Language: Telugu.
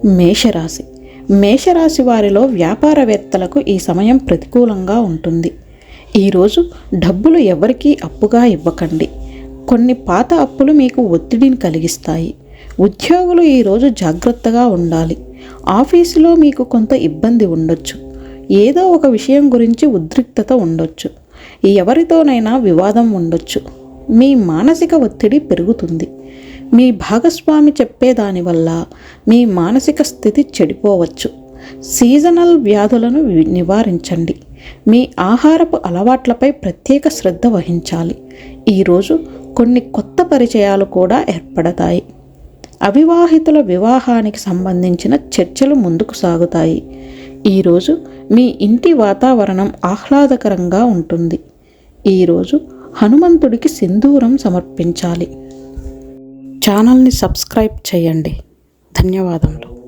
మేషరాశి. మేషరాశి వారిలో వ్యాపారవేత్తలకు ఈ సమయం ప్రతికూలంగా ఉంటుంది. ఈరోజు డబ్బులు ఎవరికీ అప్పుగా ఇవ్వకండి. కొన్ని పాత అప్పులు మీకు ఒత్తిడిని కలిగిస్తాయి. ఉద్యోగులు ఈరోజు జాగ్రత్తగా ఉండాలి. ఆఫీసులో మీకు కొంత ఇబ్బంది ఉండొచ్చు. ఏదో ఒక విషయం గురించి ఉద్రిక్తత ఉండొచ్చు. ఎవరితోనైనా వివాదం ఉండొచ్చు. మీ మానసిక ఒత్తిడి పెరుగుతుంది. మీ భాగస్వామి చెప్పేదానివల్ల మీ మానసిక స్థితి చెడిపోవచ్చు. సీజనల్ వ్యాధులను నివారించండి. మీ ఆహారపు అలవాట్లపై ప్రత్యేక శ్రద్ధ వహించాలి. ఈరోజు కొన్ని కొత్త పరిచయాలు కూడా ఏర్పడతాయి. అవివాహితుల వివాహానికి సంబంధించిన చర్చలు ముందుకు సాగుతాయి. ఈరోజు మీ ఇంటి వాతావరణం ఆహ్లాదకరంగా ఉంటుంది. ఈరోజు హనుమంతుడికి సింధూరం సమర్పించాలి. ఛానల్ని సబ్స్క్రైబ్ చేయండి. ధన్యవాదములు.